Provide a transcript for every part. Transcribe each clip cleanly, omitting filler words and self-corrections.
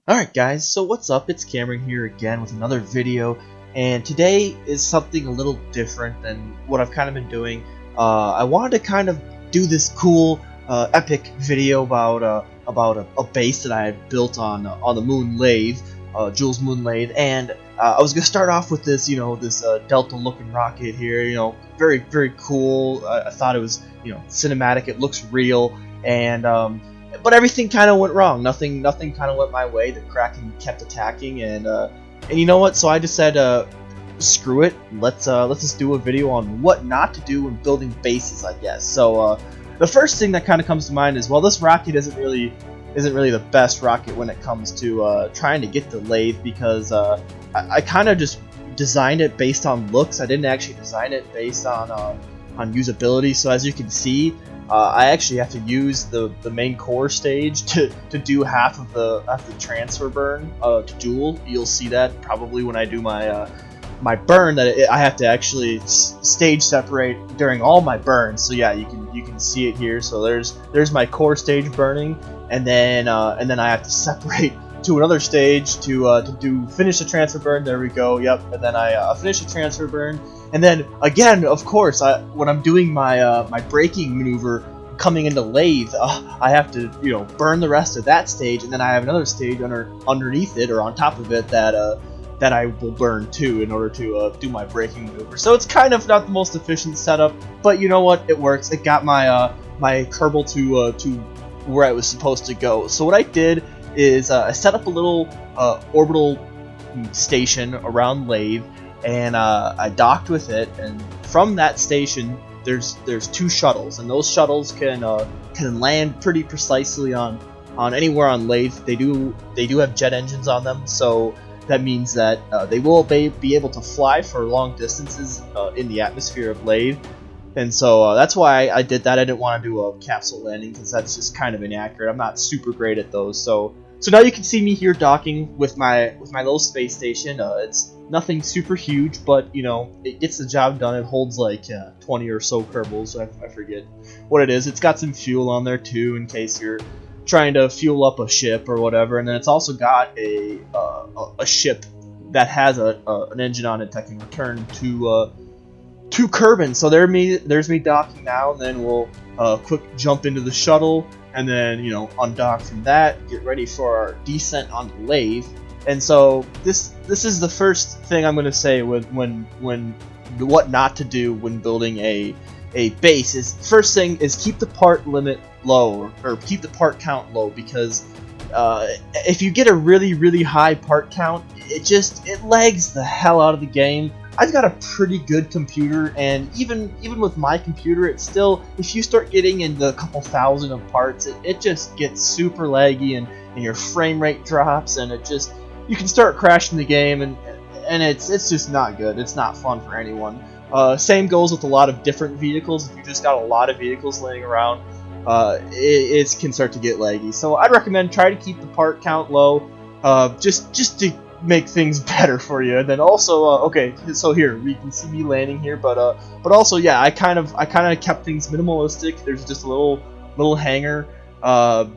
Alright guys, so what's up? It's Cameron here again with another video, and today is something a little different than what I've kind of been doing. I wanted to kind of do this cool, epic video about a base that I had built on the Moon Lathe, Jules Moon Lathe, and I was gonna start off with this, this Delta looking rocket here, very cool. I thought it was, cinematic. It looks real, and but everything kind of went wrong. Nothing kind of went my way. The Kraken kept attacking, and you know what? So I just said, screw it. Let's just do a video on what not to do when building bases, I guess. So the first thing that kind of comes to mind is, well, this rocket isn't really the best rocket when it comes to trying to get the lathe, because I kind of just designed it based on looks. I didn't actually design it based on usability. So as you can see, I actually have to use the main core stage to do half of the transfer burn to duel. You'll see that probably when I do my my burn, that I have to actually stage separate during all my burns. So yeah, you can see it here. So there's my core stage burning, and then I have to separate to another stage to finish the transfer burn. There we go. Yep. And then I finish the transfer burn. And then again, of course, when I'm doing my my braking maneuver coming into lathe, I have to burn the rest of that stage, and then I have another stage underneath it or on top of it that I will burn too in order to do my braking maneuver. So it's kind of not the most efficient setup, but you know what? It works. It got my my Kerbal to where I was supposed to go. So what I did is I set up a little orbital station around lathe, and I docked with it, and from that station there's two shuttles, and those shuttles can land pretty precisely on anywhere on lathe. They do have jet engines on them, so that means that they will be able to fly for long distances in the atmosphere of lathe. And so that's why I did that. I didn't want to do a capsule landing because that's just kind of inaccurate. I'm not super great at those. So now you can see me here docking with my little space station. It's nothing super huge, but it gets the job done. It holds like 20 or so Kerbals. I forget what it is. It's got some fuel on there too, in case you're trying to fuel up a ship or whatever. And then it's also got a ship that has an engine on it that can return to Kerbin. So there's me docking now, and then we'll quick jump into the shuttle, and then undock from that, get ready for our descent on the lathe. And so this is the first thing I'm going to say when what not to do when building a base. Is first thing is keep the part limit low, or keep the part count low, because if you get a really high part count, it lags the hell out of the game. I've got a pretty good computer, and even with my computer, it's still, if you start getting into a couple thousand of parts, it just gets super laggy, and your frame rate drops, and you can start crashing the game, and it's just not good. It's not fun for anyone. Same goes with a lot of different vehicles. If you just got a lot of vehicles laying around, it can start to get laggy. So I'd recommend try to keep the part count low, just to make things better for you. And then also, okay, so here we can see me landing here, but also, yeah, I kind of kept things minimalistic. There's just a little hangar. But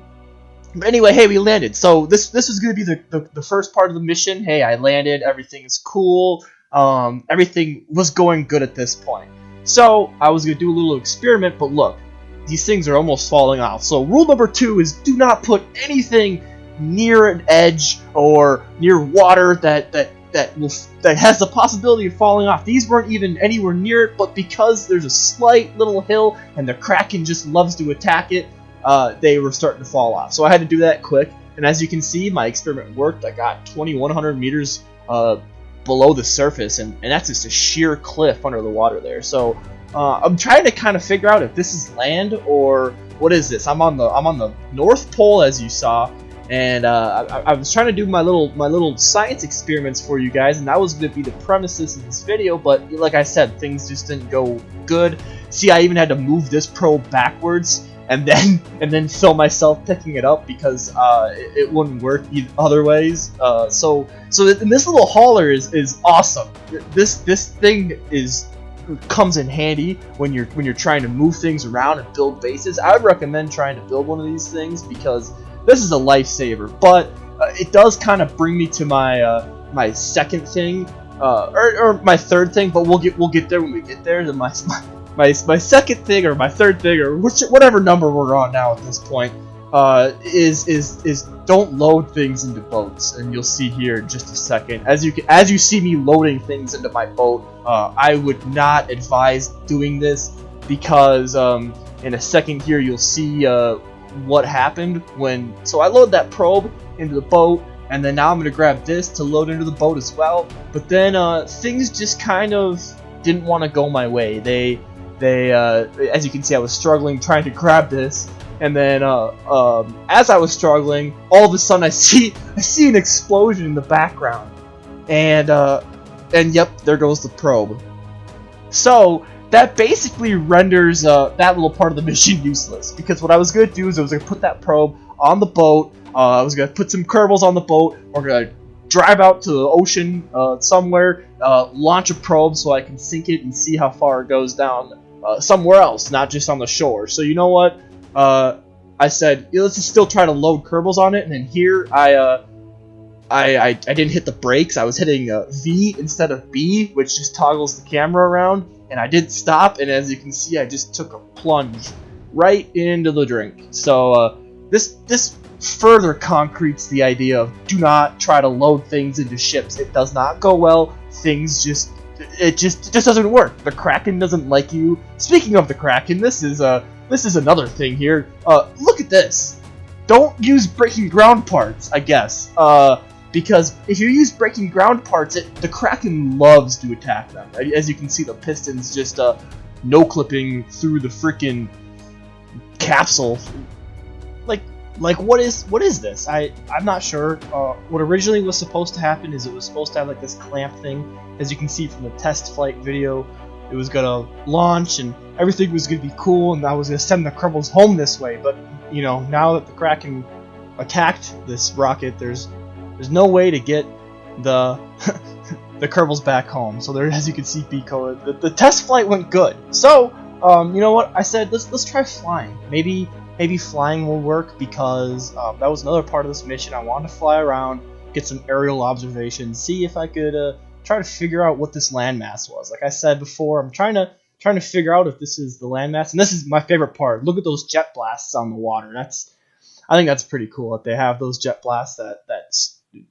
anyway, hey, we landed. So this is going to be the first part of the mission. Hey, I landed. Everything is cool. Everything was going good at this point. So I was going to do a little experiment, but look, these things are almost falling off. So rule number 2 is do not put anything near an edge or near water that has the possibility of falling off. These weren't even anywhere near it, but because there's a slight little hill and the Kraken just loves to attack it, they were starting to fall off. So I had to do that quick, and as you can see, my experiment worked. I got 2,100 meters below the surface, and that's just a sheer cliff under the water there. So I'm trying to kind of figure out if this is land or what is this. I'm on the North Pole, as you saw, and I was trying to do my little science experiments for you guys, and that was going to be the premises of this video. But like I said, things just didn't go good. See, I even had to move this probe backwards and then film myself picking it up, because it wouldn't work other ways. So this little hauler is awesome. This thing comes in handy when you're trying to move things around and build bases. I would recommend trying to build one of these things, because this is a lifesaver. But it does kind of bring me to my my second thing, or my third thing, but we'll get there when we get there. My second thing or my third thing or whatever number we're on now at this point is don't load things into boats, and you'll see here in just a second. As you see me loading things into my boat, I would not advise doing this because in a second here you'll see what happened when. So I load that probe into the boat, and then now I'm gonna grab this to load into the boat as well. But then things just kind of didn't want to go my way. They as you can see, I was struggling trying to grab this, and then as I was struggling, all of a sudden I see an explosion in the background, and yep, there goes the probe. So that basically renders that little part of the mission useless, because what I was going to do is I was going to put that probe on the boat. I was going to put some Kerbals on the boat. We're going to drive out to the ocean somewhere, launch a probe so I can sink it and see how far it goes down somewhere else, not just on the shore. So you know what? I said, let's just still try to load Kerbals on it, and then here I didn't hit the brakes. I was hitting V instead of B, which just toggles the camera around, and I didn't stop, and as you can see, I just took a plunge right into the drink. So this further concretes the idea of do not try to load things into ships. It does not go well. Things just doesn't work. The Kraken doesn't like you. Speaking of the Kraken, this is another thing here. Look at this. Don't use breaking ground parts, I guess. Because if you use breaking ground parts, the Kraken loves to attack them. As you can see, the pistons just no-clipping through the freaking capsule. Like what is this? I'm not sure. What originally was supposed to happen is it was supposed to have like this clamp thing. As you can see from the test flight video, it was gonna launch and everything was gonna be cool, and I was gonna send the Kerbals home this way. But you know, now that the Kraken attacked this rocket, there's no way to get the the Kerbals back home. So there, as you can see, Pico, the test flight went good. So you know what? I said let's try flying. Maybe flying will work, because that was another part of this mission. I wanted to fly around, get some aerial observations, see if I could try to figure out what this landmass was. Like I said before, I'm trying to figure out if this is the landmass, and this is my favorite part. Look at those jet blasts on the water. I think that's pretty cool that they have those jet blasts that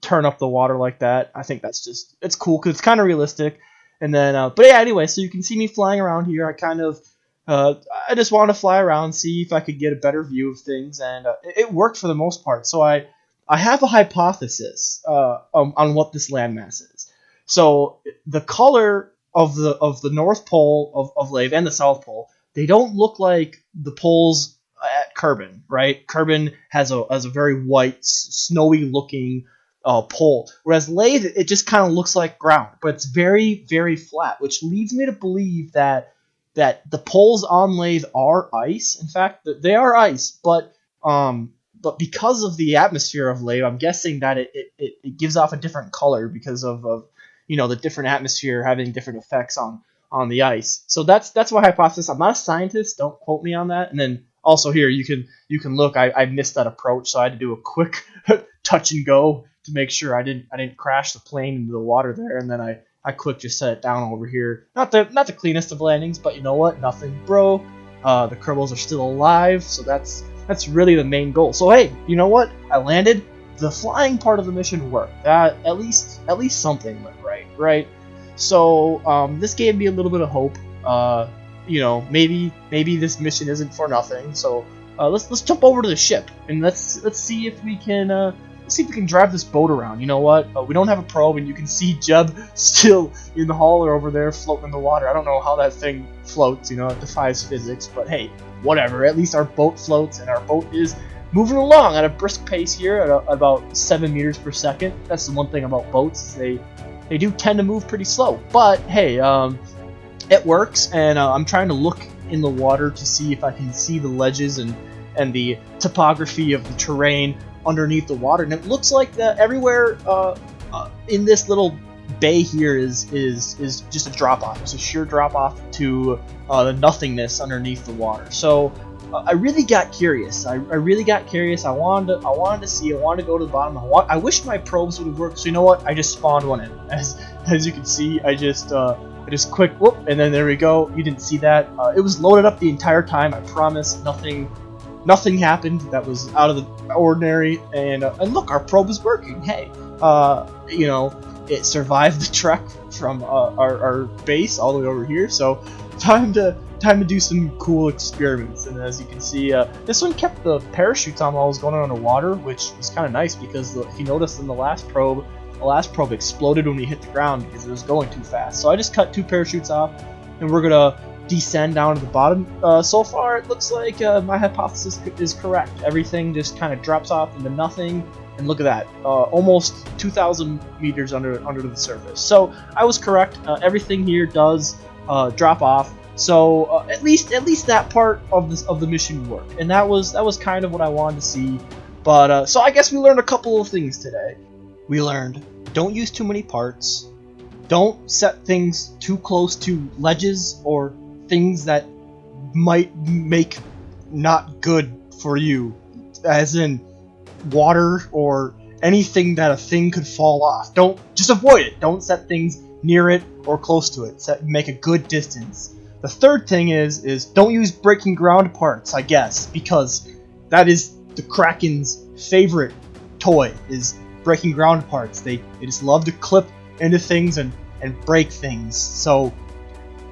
turn up the water like that. I think it's cool because it's kind of realistic. And then, but yeah, anyway, so you can see me flying around here. I just wanted to fly around, see if I could get a better view of things, and it worked for the most part. So I have a hypothesis on what this landmass is. So the color of the North Pole of Laythe and the South Pole, they don't look like the poles at Kerbin, right? Kerbin has a very white, snowy looking pole, whereas Laythe, it just kind of looks like ground, but it's very, very flat, which leads me to believe that the poles on Laythe are ice. In fact, they are ice, but because of the atmosphere of Laythe, I'm guessing that it gives off a different color because of the different atmosphere having different effects on the ice. So that's my hypothesis. I'm not a scientist, don't quote me on that. And then also here you can look, I missed that approach, so I had to do a quick touch and go to make sure I didn't crash the plane into the water there, and then I quick just set it down over here. Not the cleanest of landings, but you know what? Nothing broke. The Kerbals are still alive, so that's really the main goal. So hey, you know what? I landed. The flying part of the mission worked. At least something went right? So this gave me a little bit of hope. Maybe this mission isn't for nothing. So let's jump over to the ship and let's see if we can. See if we can drive this boat around. You know what? We don't have a probe, and you can see Jeb still in the hauler over there floating in the water. I don't know how that thing floats. You know, it defies physics, but hey, whatever. At least our boat floats, and our boat is moving along at a brisk pace here at about 7 meters per second. That's the one thing about boats, is they do tend to move pretty slow. But hey, it works, and I'm trying to look in the water to see if I can see the ledges and the topography of the terrain underneath the water, and it looks like that everywhere in this little bay here is just a drop off. It's a sheer drop off to the nothingness underneath the water. So I really got curious. I really got curious. I wanted to see. I wanted to go to the bottom. I wish my probes would have worked. So you know what? I just spawned one in. As you can see, I just quick whoop, and then there we go. You didn't see that. It was loaded up the entire time. I promise. Nothing happened that was out of the ordinary. And look, our probe is working. Hey, you know, it survived the trek from our base all the way over here. So time to do some cool experiments. And as you can see, this one kept the parachutes on while I was going underwater, which was kind of nice because if you noticed in the last probe exploded when we hit the ground because it was going too fast. So I just cut 2 parachutes off, and we're gonna descend down to the bottom. So far, it looks like my hypothesis is correct. Everything just kind of drops off into nothing. And look at that, almost 2,000 meters under the surface. So I was correct. Everything here does drop off. So at least that part of the mission worked, and that was kind of what I wanted to see. But so I guess we learned a couple of things today. We learned don't use too many parts, don't set things too close to ledges or things that might make not good for you, as in water or anything that a thing could fall off. Just avoid it. Don't set things near it or close to it. Make a good distance. The third thing is don't use breaking ground parts, I guess, because that is the Kraken's favorite toy, is breaking ground parts. They just love to clip into things and break things. So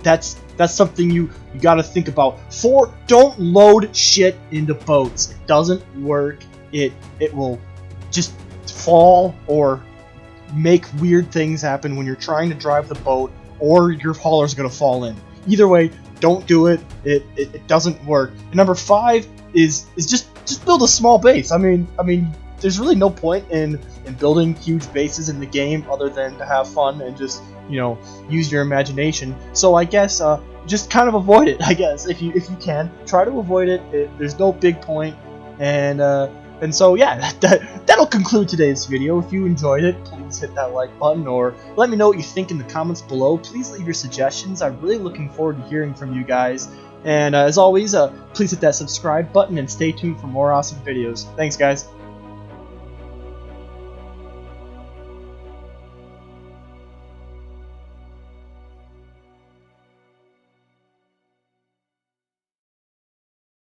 that's something you got to think about. Don't load shit into boats. It doesn't work. It will just fall or make weird things happen when you're trying to drive the boat, or your hauler's gonna fall in. Either way, don't do it. It doesn't work. And number 5 is just build a small base. I mean, there's really no point in building huge bases in the game other than to have fun and just, you know, use your imagination. So I guess just kind of avoid it. I guess if you can, try to avoid it. There's no big point. And so yeah, that'll conclude today's video. If you enjoyed it, please hit that like button, or let me know what you think in the comments below. Please leave your suggestions. I'm really looking forward to hearing from you guys. And as always, please hit that subscribe button and stay tuned for more awesome videos. Thanks, guys.